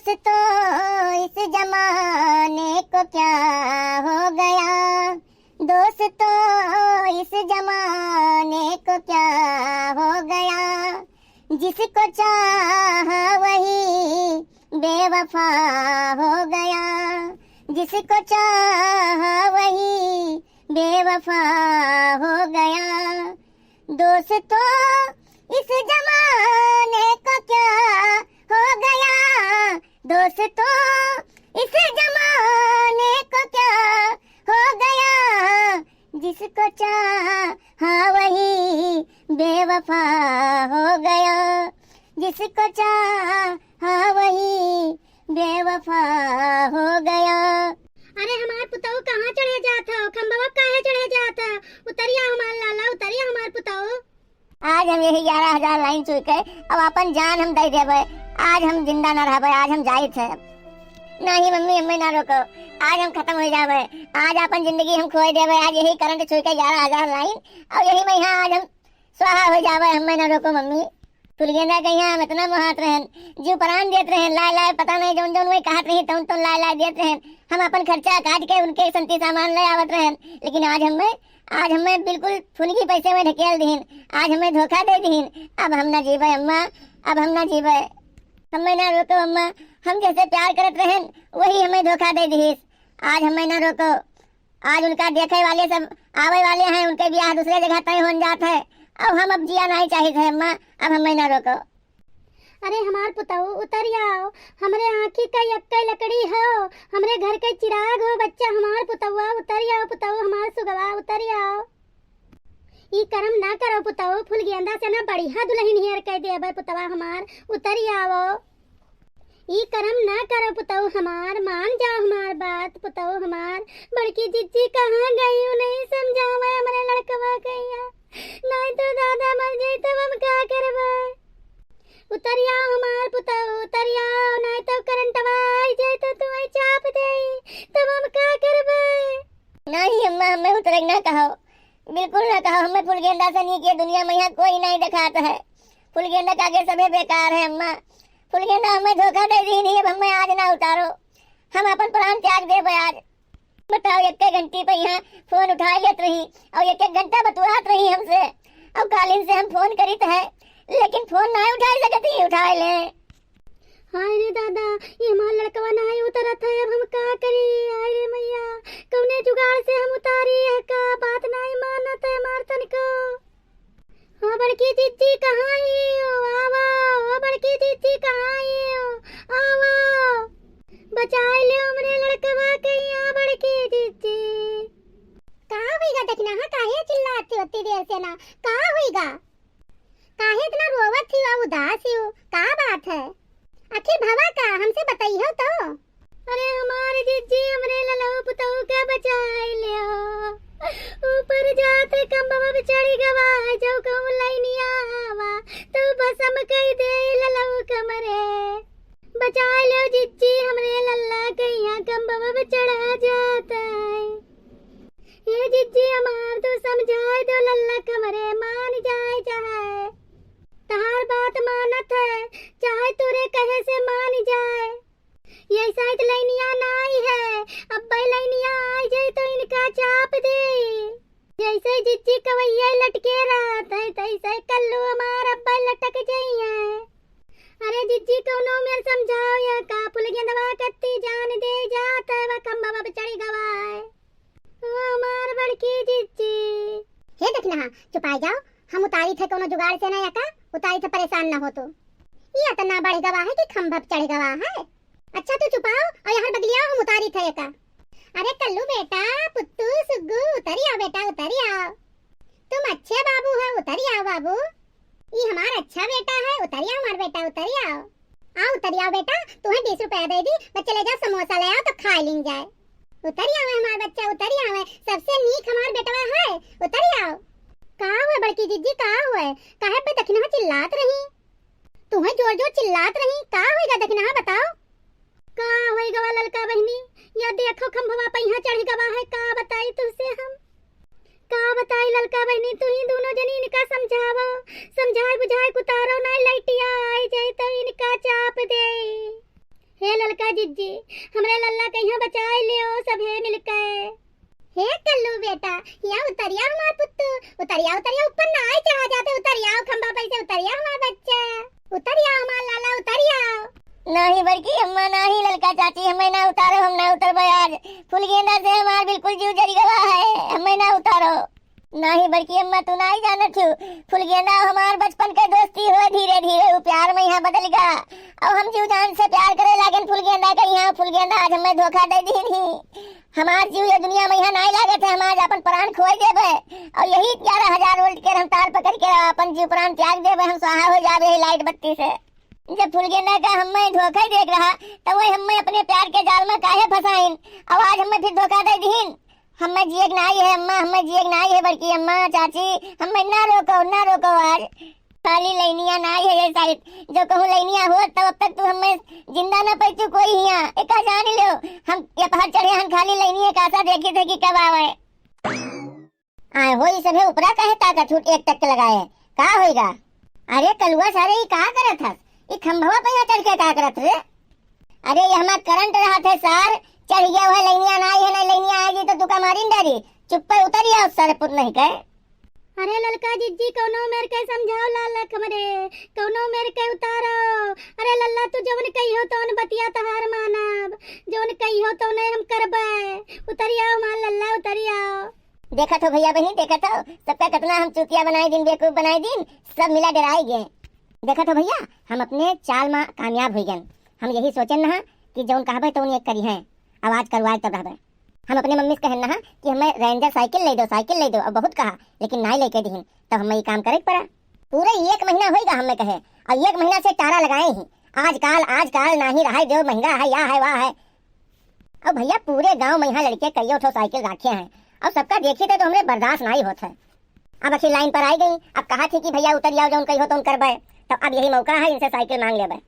दोस्तों इस जमाने को क्या हो गया, दोस्तों इस जमाने को क्या हो गया, जिसको चाहा वही बेवफा हो गया, जिसको चाहा वही बेवफा हो गया। दोस्तों इस जमाने को क्या हो गया, दोस्तों इस जमाने को क्या हो गया, जिसको चाहा वही बेवफा हो गया, जिसको चाहा वही बेवफा हो गया। अरे हमार पुताऊ कहाँ चढ़े जाता हो, खंबा काहे चढ़े जाता, उतरिया हमार लाला, उतरिया हमार पुताऊ। आज हम यही 11,000 लाइन चुन के अब अपन जान हम दे देवे, आज हम जिंदा न रहबे, आज हम जाई थे। नहीं मम्मी हमें ना रोको, आज हम खत्म हो जावे, आज अपन जिंदगी हम खोए देवे, आज यही करंट छुई के 11,000 लाइन और यही में आज हम स्वाहा हो जावे, हमें ना रोको मम्मी। फुलगेंदा कहीं हम इतना मोहात रहन, जीव प्राण देत रहन, लाए लाए पता नहीं जौन जौन वही कहत रही तौन तौन लाए लाए देत रहन, हम अपन खर्चा काट के उनके संती सामान ले आवत रहन, लेकिन आज हमें बिल्कुल फुनगी पैसे में ढकेल दीन, आज हमें धोखा दे दीन। अब हम ना जीवे अम्मा, अब हम ना जीवे, हमें ना रोको अम्मा, हम जैसे प्यार करत रहन वही हमें धोखा दे दीस, आज हमें ना रोको। आज उनका देखे वाले सब आवे वाले हैं, उनके ब्याह दूसरे जगह तय हो जात है, अब जिया नहीं चाहिए थे अम्मा, अब हमें ना रोको। अरे हमार पुताऊ उतर आओ, हमरे आँखी का यक्का लकड़ी हो, हमरे घर के चिराग हो बच्चा, हमार पुतौआ उतर आओ, पुताऊ हमार सुगवा उतर आओ। ई कर्म ना करो पुताऊ, फूल गेंदा से ना बढ़िया दुल्हन हियर कह देबे पुतवा हमार, उतर आओ। ई कर्म ना करो पुताऊ हमार, मान जाओ हमार बात पुताऊ हमार। बड़की जीजी कहाँ गई नहीं समझावे हमरे लड़कवा कहिया, नहीं तो दादा मर जाई तब हम क्या करबे। उतर आओ हमार पुताऊ, उतर आओ, नहीं तो करंटवा आई जाए तो तुम्हें चाप दे, तब हम क्या करबे। नहीं अम्मा हमें उतरे ना कहो, बिल्कुल ना कहो, हमें फुलगेंदा से नहीं किया दुनिया में यहाँ कोई नहीं दिखाता है, फुलगेंदा का आगे सभी बेकार है अम्मा, फुलगेंदा हमें धोखा दे दी नहीं, अब हमें आज ना उतारो, हम अपन प्राण त्याग दे आज। बताओ एक घंटे पे यहाँ फोन उठा लेत रही और एक घंटा बतुआत रही हमसे, और कालीन से हम फोन करी है लेकिन फोन नहीं उठा सकती, उठा ले। हाय रे दादा, ये हमार लड़कवा नहीं उतरत है, अब हम का करी। हाय रे मैया, कौने जुगाड़ से हम उतारी है का, बात नहीं मानत है हमार तनको। हाँ बड़की जीजी कहाँ ही हो, आवो, ओ बड़की जीजी कहाँ ही हो, आवो, बचाए ले हमरे लड़कवा कहिया बड़की जीजी। कहाँ होईगा देखना, हाँ काहे चिल्लाती होती देर से ना, कहाँ होईगा, काहे इतना रोवत थी और उदास हो, का बात है, आखिर भवा का हमसे बताइयो तो। अरे हमारे जीजी हमरे ललऊ पुतऊ के बचाए लियो, ऊपर जाते कंबवा पे चढ़ी गवा, जो कहूँ लाइनिया आवा तो बस हम कह दे ललऊ कमरे, बचाए लियो जीजी हमरे लल्ला कहिया कंबवा पे चढ़ा जाता है। ये जीजी हमार तो समझाए दो लल्ला कमरे, मान जाए चाहे तहार बात मानत है, चाहे तुरे कहे से मान जाए। ये शायद लाइनिया नहीं है, अब भाई लाइनिया आ जाए तो इनका चाप दे, जैसे जिज्जी कवैया लटके रहत है तैसे कल्लू हमार अब्बा लटक जाइए। अरे जिज्जी कौनो मेर समझाओ या का, फुलगेंदवा कत्ती जान दे जाता है, वह खंबा पे चढ़ी गवाए, वो हमार बड़की जिज्जी। हे देखना चुपाई जाओ, हम उतारी थे कोनो जुगाड़ से ना, का उतारी थे परेशान ना हो तो, ये इतना बढ़ गवा है कि खंभा पे चढ़ गवा है। अच्छा तो चुपाओ और यहाँ बगलिया हम उतारी थे का। अरे कल्लू बेटा, पुत्तू सुग्गू उतरी आओ बेटा, उतरी आओ, तुम अच्छे बाबू है, उतरी आओ बाबू, ये हमारा अच्छा बेटा है, उतरी आओ हमारा बेटा, उतरी आओ, आओ उतरी आओ बेटा, तुम्हें 20 रुपया दे दी, बच्चे ले जाओ समोसा ले आओ तो खा लीन जाए, उतरी आओ हमारा बच्चा, उतरी आओ, सबसे नीक हमारा बेटवा है, उतरी आओ। कहाँ हुए बड़की जीजी, कहाँ हुए, काहे पे दखना चिल्लात रही, तुम्हें जोर जोर चिल्लात रही, कहाँ होएगा दखना बताओ, कहाँ होएगा वा ललका बहनी, या देखो खंभवा पे यहाँ चढ़ गवा है, का बताई तुझसे हम, का बताई ललका बहनी, तू ही दोनों जनी इनका समझावो, समझाए बुझाए कुतारो ना लाइटिया आई जाए तो इनका चाप दे। हे ललका जिज्जी, हमरे लल्ला कहिया बचाए लियो सभे मिलकर। हे कल्लू बेटा, या उतरिया हमार पुत्तू, उतरिया उतरिया ऊपर ना आए चढ़ा जाते, उतरिया खंबा पे से उतरिया हमार बच्चा, उतरिया हमार लाला उतरिया। नहीं बड़की अम्मा नहीं ललका चाची, हमें ना उतारो, हम ना उतरबे आज। फूल गेंदा से हमार बिल्कुल जीव जरी गवा है, हमें ना उतारो। नहीं बड़की अम्मा तू नहीं जानत हूँ, फूल गेंदा हमार बचपन के दोस्ती हो, धीरे धीरे वो प्यार में यहाँ बदल गया। अब हम जीव जान से प्यार करे लागे फूल गेंदा के यहाँ। फूल गेंदा आज हमें धोखा दे दी नहीं, हमार जीव ये दुनिया में यहाँ नहीं लागे थे, हम आज अपन प्राण खोई देवे और यही 11,000 वोल्ट के हम तार पकड़ के अपन जीव प्राण त्याग देवे, हम स्वाहा हो जावे लाइट बत्ती से। जब फूल गेंदा का हमें धोखा ही देख रहा तो वही हमें अपने प्यार के जाल में काहे फंसाइन। अब आज हमें फिर धोखा दे दीन, हमें जिएक नहीं है अम्मा, हमें जिएक नहीं है बड़की अम्मा चाची, हमें ना रोको ना रोको। आज खाली लैनिया नहीं है ये साइड, जो कहूँ लैनिया हो तब अब तक तू हमें जिंदा न पैचू कोई हिया एक जान लो। हम ये पहाड़ चढ़े हम खाली लैनिया कासा देखे थे कि कब आवे आए हो। ये सभे ऊपरा काहे ताका छूट एक टक लगाए का होएगा। अरे कलुआ सारे ये का करत हस, ये खंभवा पे यहाँ चढ़ के का करत रे। अरे ये हमार करंट रहा थे सार, चढ़ गया हुआ लैनिया नहीं है, नहीं लैनिया आएगी तो तू का मारिन डारी, चुप पे उतरिया उस सारे पुत नहीं कहे। अरे ललका जिज्जी कौनो मेरे के समझाओ लाला खमरे, कौनो मेरे के उतारो। अरे लल्ला तू जवन कहियो तौन बतिया तहार मानब, जवन कहियो तो नहीं हम करबे। उतरियाओ मां लल्ला उतरियाओ। देखा तो भैया बहनी, देखा तो सबका कितना हम चूतिया बनाई दिन, बेवकूफ बनाई दिन, सब मिला डराई गए। देखा तो भैया हम अपने चाल में कामयाब हो गए। हम यही सोचन ना कि जौन कहबे तो एक करी है, आवाज करवाए तब रहबे। हम अपने मम्मी से कहन ना कि हमें रेंजर साइकिल ले दो, साइकिल ले दो, और बहुत कहा लेकिन नहीं लेके दीन, तब हमें ये काम करे पड़ा। पूरे 1 महीना होगा हमें कहे, और 1 महीना से टारा लगाए ही, आजकल नहीं रहा जो महंगा है या है वाह है। अब भैया पूरे गांव में यहाँ लड़के कई ठो साइकिल रखे हैं, अब सबका देखे थे तो हमें बर्दाश्त नहीं होता है। अब अच्छी लाइन पर आई गई, अब कहा थी कि भैया उतर जाओ जो कही हो तो करबे, तो अब यही मौका है इनसे साइकिल मांग लेबे।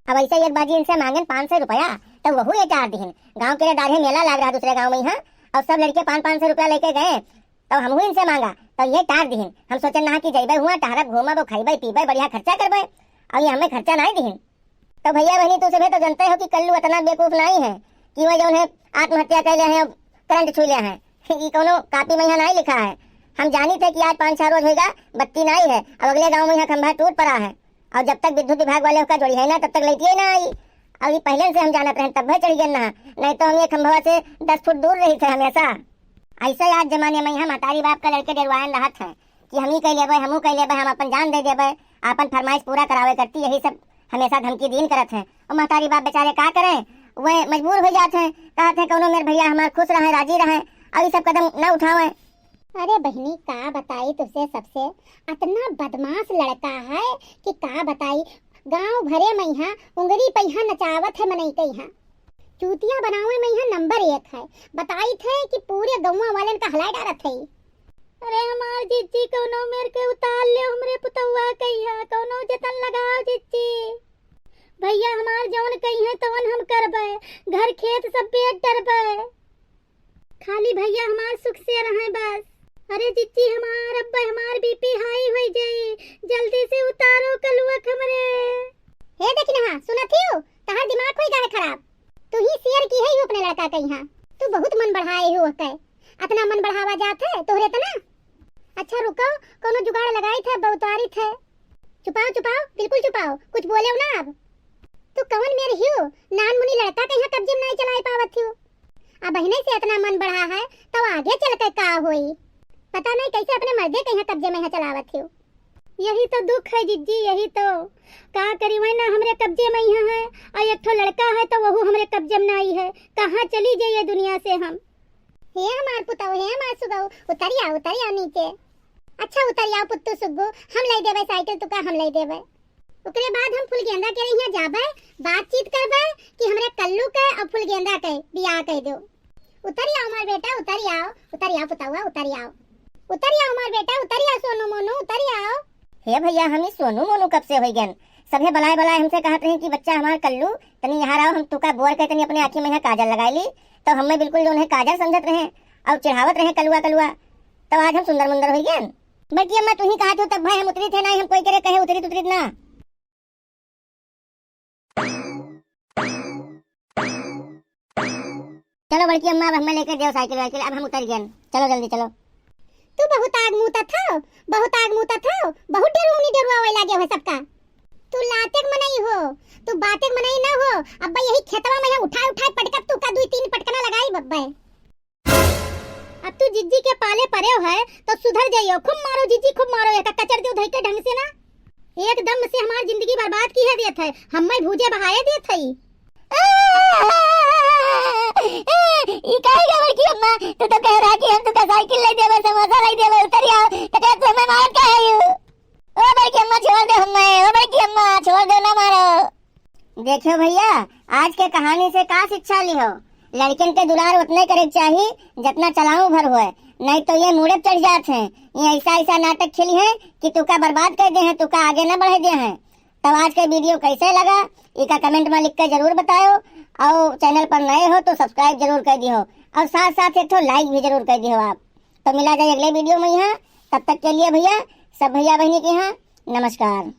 अब ऐसे एक बाजी इनसे मांगे 500 रुपया, तब वह ये 4 दिन गांव के दाढ़े मेला लग रहा दूसरे गांव में यहाँ, और सब लड़के 500 रुपया लेके गए, तो हम इनसे मांगा तो ये 4 दिन हम सोचे ना कि जइबे हुआ टहरब घूमब खाइबे पीबे बढ़िया खर्चा करबे, और ये हमें खर्चा नहीं दिन। तो भैया बहनी तू सभी तो जानते हो कि कल्लू इतना बेवकूफ नहीं है कि वह जो है आत्महत्या कर ले हैं, करंट छू ले हैं, ये कोनो कापी में यहाँ नहीं लिखा है। हम जानी थे कि आज 5-6 रोज होगा बत्ती नहीं है, अब अगले गाँव में यहाँ खंभा टूट पड़ा है, और जब तक विद्युत विभाग वाले का जोड़ी है ना तब तक लेती ना आई। अब ये पहले से हम जानते रहे तब चढ़ गए ना, नहीं तो हम ये खंभवा से 10 फुट दूर रही थे हमेशा। ऐसा आज जमाने में यहाँ मतारी बाप का लड़के डरवायन रहत है कि हम ही कह लेबे, हमू कह लेबे, हम अपन जान दे देबे, अपन फरमाइश पूरा करावे करती, यही सब हमेशा धमकी दीन करत है। और मतारी बाप बेचारे का करें, वह मजबूर हो जाते हैं, कहते हैं कौनो मेरे भैया हमारे खुश रहे राजी रहे, और ये सब कदम न उठावे। अरे बहनी का बताई तुझसे, सबसे इतना बदमाश लड़का है कि का बताई। गांव भरे में यहाँ उंगली पे यहाँ नचावत है मनई के यहाँ, चूतिया बनावे में यहाँ नंबर 1 है। बताई थे कि पूरे गौवा वाले का हलाई डारत है। अरे हमार जिज्जी कौनो मेरे के उतार ले, हमरे पुतवा कहिया कौनो जतन लगाओ जिज्जी। भैया हमार जौन कही है तवन हम करबे, घर खेत सब पेट डरबे, खाली भैया हमार सुख से रहे बस। अरे जिज्जी हमार अब्बा हमार बीपी हाई हो जाई, जल्दी से उतारो कलुआ खमरे। हे देखी ना सुनत हो, तहार दिमाग कोई गाय खराब, तू ही शेयर की है अपने लड़का के यहाँ, तू बहुत मन बढ़ाए हो के, इतना मन बढ़ावा जात है तोहरे तना। अच्छा रुको, कोनो जुगाड़ लगाई थे बहुतारी थे, छुपाओ छुपाओ बिल्कुल छुपाओ, कुछ बोले ना। अब तू कवन मेरे हियो नान मुनी लड़का के यहाँ कब्जे में नहीं चलाई पावत हो, अब बहने से इतना मन बढ़ा है तो आगे चल के का होई, पता नहीं कैसे अपने मर्दे के यहाँ कब्जे में है चलावत हो। यही तो दुख है जिज्जी, यही तो का करी वही ना हमरे कब्जे में यहाँ है, और एक ठो लड़का है तो वहू हमरे कब्जे में नहीं है, कहाँ चली जाइए दुनिया से हम। हे हमार पुतौ, हे हमार सुगौ, उतरिया नीचे। अच्छा उतरिया पुत्तू सुग्गू, हम ले देबे साइकिल तुका, हम ले देबे। ओकरे बाद हम फूल गेंदा के यहाँ जाबे, बातचीत करबे कि हमरे कल्लू के और फूल गेंदा के बियाह कह दो। उतरिया हमार बेटा, उतरिया पुतौआ, उतरिया हमार बेटा, उतरिया सोनू मोनू, उतरिया। हे भैया हम ही सोनू मोनू कब से हो गए, सभे बलाए हमसे कहते हैं कि बच्चा हमार कल्लू तनी यहाँ रहो, हम तुका बोर के तनी अपने आँखी में यहाँ काजल लगाई ली, तो हमें बिल्कुल जो है काजल समझत रहे और चढ़ावत रहे कलुआ, तो आज हम सुंदर मुंदर हो गए। बल्कि अम्मा तू ही कहा तब भाई हम उतरी थे ना, हम कोई करे कहे उतरी ना। चलो बड़की अम्मा, अब हमें लेकर जाओ साइकिल वाइकिल, अब हम उतर गए। चलो जल्दी चलो। तू बहुत आग मुता था, बहुत डरुनी डरुआ लागे हो सबका। तू लातेक मनाई हो, तू बातेक मनाई ना हो। अब्बा यही खेतवा में उठा पटका तू का 2-3 पटकना लगाई बब्बा। अब तू जिज्जी के पाले परे है तो सुधर जाइयो। खूब मारो जिज्जी, खूब मारो। एक कचर दे उधर के ढंग से ना, एकदम से हमारी जिंदगी बर्बाद की है देत है। हमें भूजे बहाए देत है। ई काहे के बड़की अम्मा, तू तो कह रहा कि हम तुका साइकिल ले देबे, समोसा ले देबे, उतर आओ, तो तू हमें मारत का है यू? ओ बड़की अम्मा छोड़ दे हमें, ओ बड़की अम्मा छोड़ दे, ना मारो। देखियो भैया, आज के कहानी से का शिक्षा ली हो? लड़किन के दुलार उतने करे चाहिए जितना चलाऊ भर होए, नहीं तो ये मुड़े चढ़ जाते हैं। ये ऐसा नाटक खेली है कि तुका बर्बाद कर दे हैं, तुका आगे न बढ़े दे हैं। तब आज के वीडियो कैसे लगा इका कमेंट में लिख कर जरूर बताओ, और चैनल पर नए हो तो सब्सक्राइब जरूर कर दियो, और साथ साथ एक तो लाइक भी जरूर कर दियो आप। तो मिला जाए अगले वीडियो में यहाँ, तब तक के लिए भैया, सब भैया बहनी के यहाँ नमस्कार।